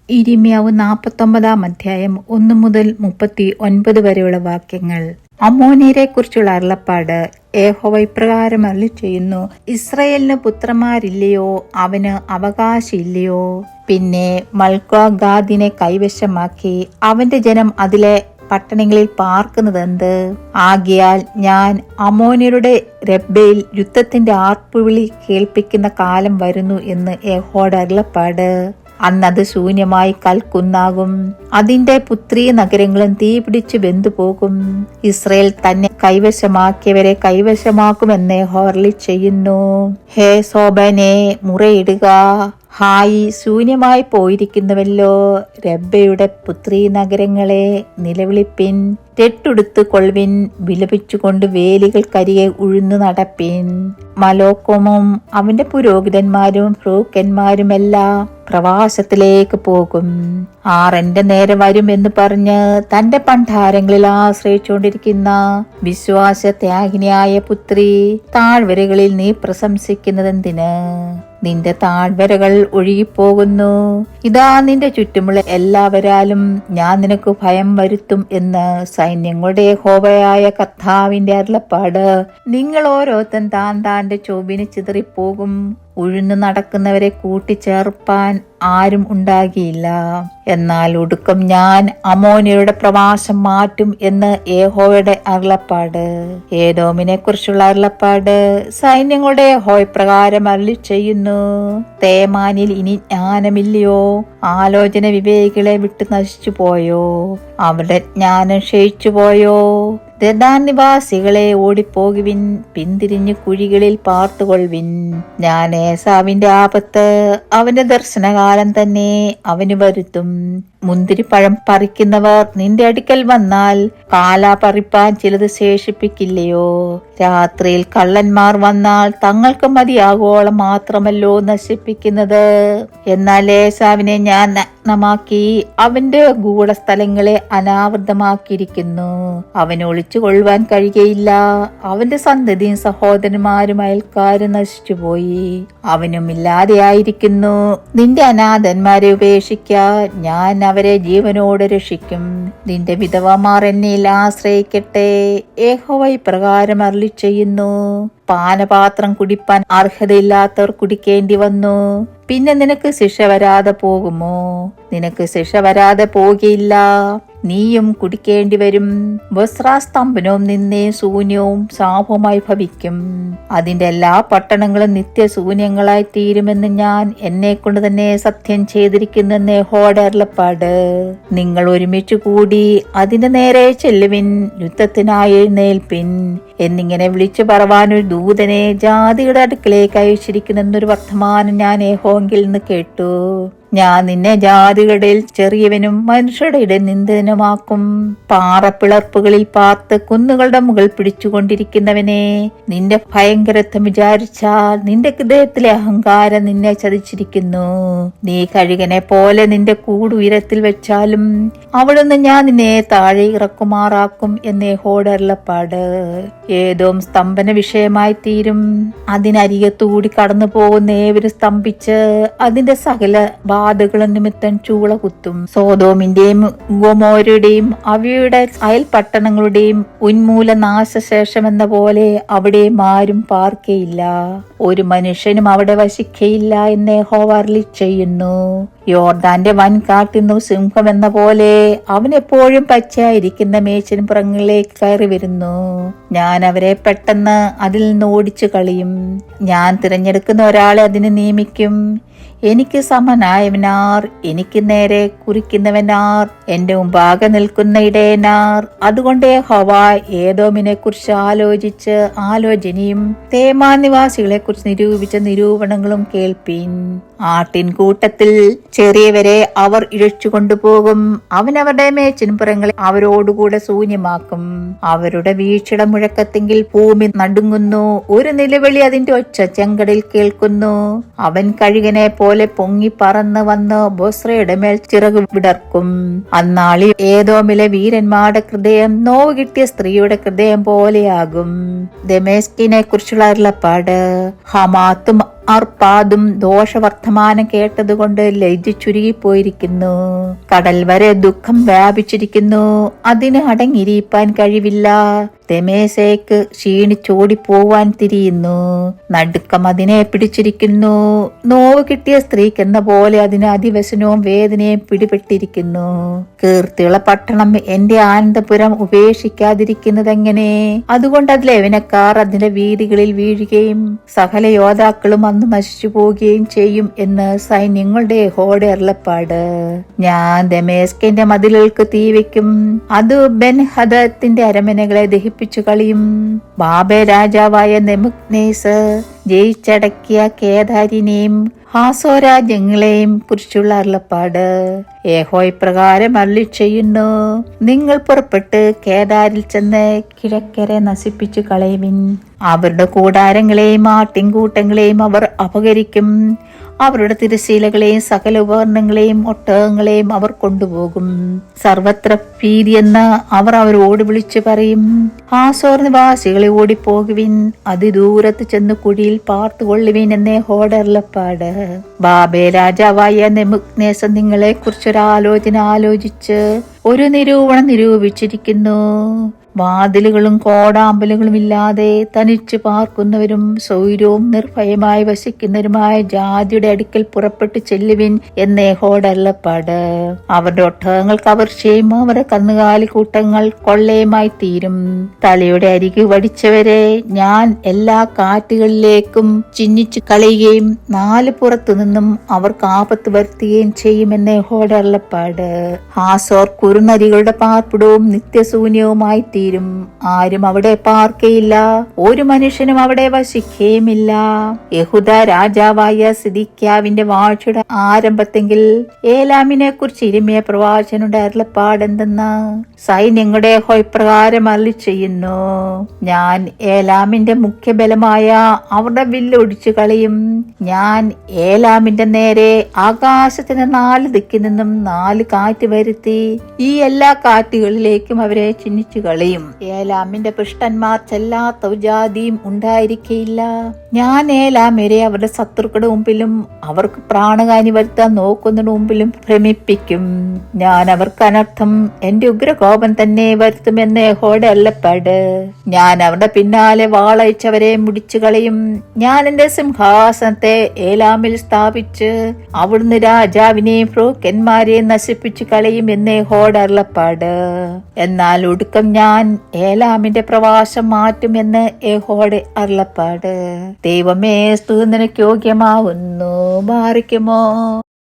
ഇരിമ്യാവ് 49 1 മുതൽ 39 വരെയുള്ള വാക്യങ്ങൾ. അമ്മോന്യരെ കുറിച്ചുള്ള അരുളപ്പാട്. യഹോവ ഇപ്രകാരം അരുളിച്ചെയ്യുന്നു: ഇസ്രായേലിന് പുത്രന്മാരില്ലയോ? അവന് അവകാശമില്ലയോ? പിന്നെ മൽക്കോഗാദിനെ കൈവശമാക്കി അവന്റെ ജനം അതിലെ പട്ടണങ്ങളിൽ പാർക്കുന്നതെന്ത്? ആകയാൽ ഞാൻ അമ്മോന്യരുടെ രബ്ബയിൽ യുദ്ധത്തിന്റെ ആർപ്പുവിളി കേൾപ്പിക്കുന്ന കാലം വരുന്നു എന്ന് യഹോവയുടെ അരുളപ്പാട്. അന്നത് ശൂന്യമായി കൽക്കുന്നാകും, അതിന്റെ പുത്രീ നഗരങ്ങളും തീപിടിച്ചു വെന്തുപോകും. ഇസ്രായേൽ തന്നെ കൈവശമാക്കിയവരെ കൈവശമാക്കുമെന്ന് യഹോവ അരുളിച്ചെയ്യുന്നു. ഹേ സോബനെ, മുറയിടുക. ഹായി, ശൂന്യമായി പോയിരിക്കുന്നുവല്ലോ. രബ്ബയുടെ പുത്രീ നഗരങ്ങളെ, നിലവിളിപ്പിൻ. രട്ടുടുത്ത് കൊള്ളുവിൻ. വിലപിച്ചുകൊണ്ട് വേലികൾക്കരികെ ഉഴുന്നു നടപ്പിൻ. മലോക്കോമും അവന്റെ പുരോഹിതന്മാരും ഫ്രൂക്കന്മാരുമെല്ലാം പ്രവാസത്തിലേക്ക് പോകും. എന്റെ നേരെ വരും എന്ന് പറഞ്ഞ് തന്റെ പണ്ഡാരങ്ങളിൽ ആശ്രയിച്ചുകൊണ്ടിരിക്കുന്ന വിശ്വാസത്യാഗിനിയായ പുത്രി, താഴ്വരകളിൽ നീ പ്രശംസിക്കുന്നതെന്തിന്? നിന്റെ താഴ്വരകൾ ഒഴുകിപ്പോകുന്നു. ഇതാ, നിന്റെ ചുറ്റുമുള്ള എല്ലാവരാലും ഞാൻ നിനക്ക് ഭയം വരുത്തും എന്ന് സൈന്യങ്ങളുടെ യഹോവയായ കർത്താവിന്റെ അരുളപ്പാട്. നിങ്ങൾ ഓരോരുത്തൻ താന്റെ ചൊവ്വിന് ചിതറിപ്പോകും. ഉഴുന്നു നടക്കുന്നവരെ കൂട്ടിച്ചേർപ്പാൻ ആരും ഉണ്ടാകിയില്ല. എന്നാൽ ഒടുക്കം ഞാൻ അമ്മോന്യരുടെ പ്രവാസം മാറ്റും എന്ന് യഹോവയുടെ അരുളപ്പാട്. ഏദോമിനെ കുറിച്ചുള്ള അരുളപ്പാട്. സൈന്യങ്ങളുടെ യഹോവ പ്രകാരം അരുളിച്ചെയ്യുന്നു: തേമാനിൽ ഇനി ജ്ഞാനമില്ലയോ? ആലോചന വിവേകികളെ വിട്ടു നശിച്ചു പോയോ? അവരുടെ ജ്ഞാനം ക്ഷയിച്ചു പോയോ? ദദാൻ നിവാസികളെ, ഓടിപ്പോകുവിൻ. പിന്തിരിഞ്ഞു കുഴികളിൽ പാർത്തുകൊള്ളുവിൻ. ഞാൻ ഏസാവിന്റെ ആപത്ത് അവന്റെ ദർശനകാലം തന്നെ അവന് വരുത്തും. മുന്തിരിപ്പഴം പറിക്കുന്നവർ നിന്റെ അടുക്കൽ വന്നാൽ കാല പറിപ്പാൻ ചിലത് ശേഷിപ്പിക്കില്ലയോ? രാത്രിയിൽ കള്ളന്മാർ വന്നാൽ തങ്ങൾക്ക് മതിയാകോളം മാത്രമല്ലോ നശിപ്പിക്കുന്നത്. എന്നാൽ ഏസാവിനെ ഞാൻ നഗ്നമാക്കി അവന്റെ ഗൂഢസ്ഥലങ്ങളെ അനാവൃതമാക്കിയിരിക്കുന്നു. അവന് ഒളിച്ചു കൊള്ളുവാൻ കഴിയുകയില്ല. അവന്റെ സന്തതിയും സഹോദരന്മാരും അയൽക്കാരും നശിച്ചുപോയി. അവനും ഇല്ലാതെയായിരിക്കുന്നു. നിന്റെ അനാഥന്മാരെ ഉപേക്ഷിക്കാൻ ഞാൻ അവരെ ജീവനോട് രക്ഷിക്കും. നിന്റെ വിധവമാർ എന്നിൽ ആശ്രയിക്കട്ടെ. യഹോവ ഇപ്രകാരം അരുളിച്ചെയ്യുന്നു: പാനപാത്രം കുടിപ്പാൻ അർഹതയില്ലാത്തവർ കുടിക്കേണ്ടി വന്നു. പിന്നെ നിനക്ക് ശിക്ഷ വരാതെ പോകുമോ? നിനക്ക് ശിക്ഷ വരാതെ പോകുകയില്ല. നീയും കുടിക്കേണ്ടി വരും. വസ്ത്രാസ്തംഭനവും നിന്നയും ശൂന്യവും ശാപവുമായി ഭവിക്കും. അതിന്റെ എല്ലാ പട്ടണങ്ങളും നിത്യശൂന്യങ്ങളായി തീരുമെന്ന് ഞാൻ എന്നെ കൊണ്ട് തന്നെ സത്യം ചെയ്തിരിക്കുന്നെന്ന് യഹോവയുടെ അരുളപ്പാട്. നിങ്ങൾ ഒരുമിച്ച് കൂടി അതിന്റെ നേരെ ചെല്ലുവിൻ. യുദ്ധത്തിനായി എഴുന്നേൽപ്പിൻ എന്നിങ്ങനെ വിളിച്ചു പറവാനൊരു ദൂതനെ ജാതിയുടെ അടുക്കളേക്ക് അയച്ചിരിക്കുന്നെന്നൊരു വർത്തമാനം ഞാൻ യഹോവയിൽ നിന്ന് കേട്ടു. ഞാൻ നിന്നെ ജാതികളുടെ ചെറിയവനും മനുഷ്യരുടെ ഇടയിൽ നിന്ദനമാക്കും. പാറപ്പിളർപ്പുകളിൽ പാർത്ത് കുന്നുകളുടെ മുകൾ പിടിച്ചുകൊണ്ടിരിക്കുന്നവനെ, നിന്റെ ഭയങ്കരത്വം വിചാരിച്ചാൽ നിന്റെ ഹൃദയത്തിലെ അഹങ്കാരം നിന്നെ ചതിച്ചിരിക്കുന്നു. നീ കഴുകനെ പോലെ നിന്റെ കൂട് ഉയരത്തിൽ വെച്ചാലും അവിടുന്ന് ഞാൻ നിന്നെ താഴെ ഇറക്കുമാറാക്കും എന്ന് യഹോവയുടെ അരുളപ്പാട്. ഏതോം സ്തംഭന വിഷയമായി തീരും. അതിനരികത്തുകൂടി കടന്നു പോകുന്ന ഏവരും സ്തംഭിച്ച് അതിന്റെ സകല ബാധകളും നിമിത്തം ചൂള കുത്തും. സോദോമിന്റെയും ഗൊമോരയുടെയും അവയുടെ അയൽ പട്ടണങ്ങളുടെയും ഉന്മൂല നാശശേഷം എന്ന പോലെ അവിടെ ആരും പാർക്കയില്ല. ഒരു മനുഷ്യനും അവിടെ വസിക്കയില്ല എന്ന് യഹോവ അരുളിച്ചെയ്യുന്നു. യോർദാന്റെ വൻ കാട്ടിന്നു സിംഹം എന്ന പോലെ അവൻ എപ്പോഴും പച്ചയായിരിക്കുന്ന മേച്ചിൻപുറങ്ങളിലേക്ക് കയറി വരുന്നു. ഞാൻ അവരെ പെട്ടെന്ന് അതിൽ നിന്ന് ഓടിച്ചു കളയും. ഞാൻ തിരഞ്ഞെടുക്കുന്ന ഒരാളെ അതിന് നിയമിക്കും. എനിക്ക് സമനായവനാർ, എനിക്ക് നേരെ കുറിക്കുന്നവനാർ, എന്റെ മുമ്പാകെ നിൽക്കുന്ന ഇടയനാർ. അതുകൊണ്ട് യഹോവ ഏദോമിനെ കുറിച്ച് ആലോചിച്ച് ആലോചനയും തേമാൻ നിവാസികളെ കുറിച്ച് നിരൂപിച്ച നിരൂപണങ്ങളും കേൾപ്പീൻ. ആട്ടിൻ കൂട്ടത്തിൽ ചെറിയവരെ അവർ ഇഴച്ചു കൊണ്ടുപോകും. അവനവരുടെ മേച്ചിൻപുറങ്ങളെ അവരോടുകൂടെ ശൂന്യമാക്കും. അവരുടെ വീഴ്ചയുടെ മുഴക്കത്തെങ്കിൽ ഭൂമി നടുങ്ങുന്നു. ഒരു നിലവിളി അതിന്റെ ഒച്ച ചെങ്കടൽ കേൾക്കുന്നു. അവൻ കഴുകനെ പോലെ പൊങ്ങി പറന്ന് വന്ന് ബൊസ്രയുടെ മേൽ ചിറക് വിടർക്കും. അന്നാളിൽ ഏദോമിലെ വീരന്മാരുടെ ഹൃദയം നോവ് കിട്ടിയ സ്ത്രീയുടെ ഹൃദയം പോലെയാകും. ദമേസ്കിനെ കുറിച്ചുള്ള അരുളപ്പാട്. ഹമാത്തും അർപ്പാദും ദോഷവർത്തമാനം കേട്ടതുകൊണ്ട് ലജ്ജിച്ചുരുകിപ്പോയിരിക്കുന്നു. കടൽ വരെ ദുഃഖം വ്യാപിച്ചിരിക്കുന്നു. അതിന് അടങ്ങിയിരിക്കാൻ കഴിവില്ല. ദമേശേക്ക് ക്ഷീണിച്ചോടിപ്പോവാൻ തിരിയുന്നു. നടുക്കം അതിനെ പിടിച്ചിരിക്കുന്നു. നോവ് കിട്ടിയ സ്ത്രീക്കെന്ന പോലെ അതിന് അതിവശനവും വേദനയും പിടിപെട്ടിരിക്കുന്നു. കീർത്തിയുള്ള പട്ടണം എന്റെ ആനന്ദപുരം ഉപേക്ഷിക്കാതിരിക്കുന്നതെങ്ങനെ? അതുകൊണ്ട് അതിലെ യവനക്കാർ അതിന്റെ വീതികളിൽ വീഴുകയും സകല യോദ്ധാക്കളും അന്ന് നശിച്ചു പോവുകയും ചെയ്യും എന്ന് സൈന്യങ്ങളുടെ യഹോവയുടെ അരുളപ്പാട്. ഞാൻ ദമേസ്കിന്റെ മതിലുകൾക്ക് തീവയ്ക്കും. അത് ബെൻഹദത്തിന്റെ അരമനകളെ ദഹിപ്പിച്ചു കളയും. ബാബേ രാജാവായ നെബൂഖദ്നേസർ ജയിച്ചടക്കിയ കേദാരിനെയും ഹാസോരാജ്യങ്ങളെയും കുറിച്ചുള്ള അരുളപ്പാട്. യഹോവ ഇപ്രകാരം അരുളി ചെയ്യുന്നു: നിങ്ങൾ പുറപ്പെട്ട് കേദാരിൽ ചെന്ന് കിഴക്കരെ നശിപ്പിച്ചു കളയുവിൻ. അവരുടെ കൂടാരങ്ങളെയും ആട്ടിൻകൂട്ടങ്ങളെയും അവർ അപഹരിക്കും. അവരുടെ തിരശീലകളെയും സകല ഉപകരണങ്ങളെയും ഒട്ടകങ്ങളെയും അവർ കൊണ്ടുപോകും. സർവത്ര ഭീതി എന്ന് അവർ അവരോട് വിളിച്ചു പറയും. ഹാസോർ നിവാസികളെ ഓടിപ്പോകുവിൻ, അതിദൂരത്ത് ചെന്ന് കുഴിയിൽ പാർത്തുകൊള്ളുവിൻ എന്നേ യഹോവയുടെ അരുളപ്പാട്. ബാബേ രാജാവായ നെബൂഖദ്നേസർ നിങ്ങളെ കുറിച്ചൊരാലോചന ആലോചിച്ച് ഒരു നിരൂപണം നിരൂപിച്ചിരിക്കുന്നു. വാതിലുകളും കോടാമ്പലുകളും ഇല്ലാതെ തനിച്ചു പാർക്കുന്നവരും സൗര്യവും നിർഭയമായി വസിക്കുന്നവരുമായ ജാതിയുടെ അടുക്കൽ പുറപ്പെട്ടു ചെല്ലുവിൻ എന്ന യഹോവയുടെ അരുളപ്പാട്. അവരുടെ ഒട്ടകങ്ങൾ കവർച്ചയും അവരുടെ കന്നുകാലി കൂട്ടങ്ങൾ കൊള്ളയുമായി തീരും. തലയുടെ അരികു വടിച്ചവരെ ഞാൻ എല്ലാ കാറ്റുകളിലേക്കും ചിഹ്നിച്ചു കളയുകയും നാല് പുറത്തു നിന്നും അവർക്ക് ആപത്ത് വരുത്തുകയും ചെയ്യുമെന്ന യഹോവയുടെ അരുളപ്പാട്. ഹാസോർ കുറുനരികളുടെ പാർപ്പിടവും നിത്യശൂന്യവുമായി തീരും. ആരും അവിടെ പാർക്കയില്ല, ഒരു മനുഷ്യനും അവിടെ വസിക്കുകയുമില്ല. യഹൂദ രാജാവായ സിദെക്കീയാവിന്റെ വാഴ്ചയുടെ ആരംഭത്തെങ്കിൽ ഏലാമിനെ കുറിച്ച് ഇരിമ്യാ പ്രവാചകനുടെ അരുളപ്പാടെന്തെന്ന് സൈന്യങ്ങളുടെ യഹോവ ഇപ്രകാരം അരുളി ചെയ്യുന്നു: ഞാൻ ഏലാമിന്റെ മുഖ്യബലമായ അവരുടെ വില്ലൊടിച്ചു കളയും. ഞാൻ ഏലാമിന്റെ നേരെ ആകാശത്തിന് 4 ദിക്കിൽ നിന്നും 4 കാറ്റ് വരുത്തി ഈ എല്ലാ കാറ്റുകളിലേക്കും അവരെ ചിഹ്നിച്ചു കളയും. ഏലാമിന്റെ പുഷ്ടന്മാർ ചെല്ലാത്ത ജാതിയും ഉണ്ടായിരിക്കയില്ല. ഞാൻ ഏലാമിനെ അവരുടെ ശത്രുക്കളുടെ മുമ്പിലും അവർക്ക് പ്രാണഹാനി വരുത്താൻ നോക്കുന്നതിന് മുമ്പിലും ഭ്രമിപ്പിക്കും. ഞാൻ അവർക്ക് അനർത്ഥം, എന്റെ ഉഗ്രകോപം തന്നെ വരുത്തുമെന്ന് യഹോവയുടെ അരുളപ്പാട്. ഞാൻ അവരുടെ പിന്നാലെ വാളയച്ചവരെ മുടിച്ചു കളയും. ഞാൻ എന്റെ സിംഹാസനത്തെ ഏലാമിൽ സ്ഥാപിച്ച് അവിടുന്ന് രാജാവിനെയും ഫ്രൂക്കന്മാരെയും നശിപ്പിച്ചു കളയും എന്ന് യഹോവയുടെ അരുളപ്പാട്. എന്നാൽ ഒടുക്കം ഞാൻ ഏലാമിന്റെ പ്രവാസം മാറ്റുമെന്ന് യഹോവയുടെ അരുളപ്പാട്. ദൈവമേ, സ്തുതി നിനക്ക് യോഗ്യമാവുന്നു. ബാറിക്കുമോ.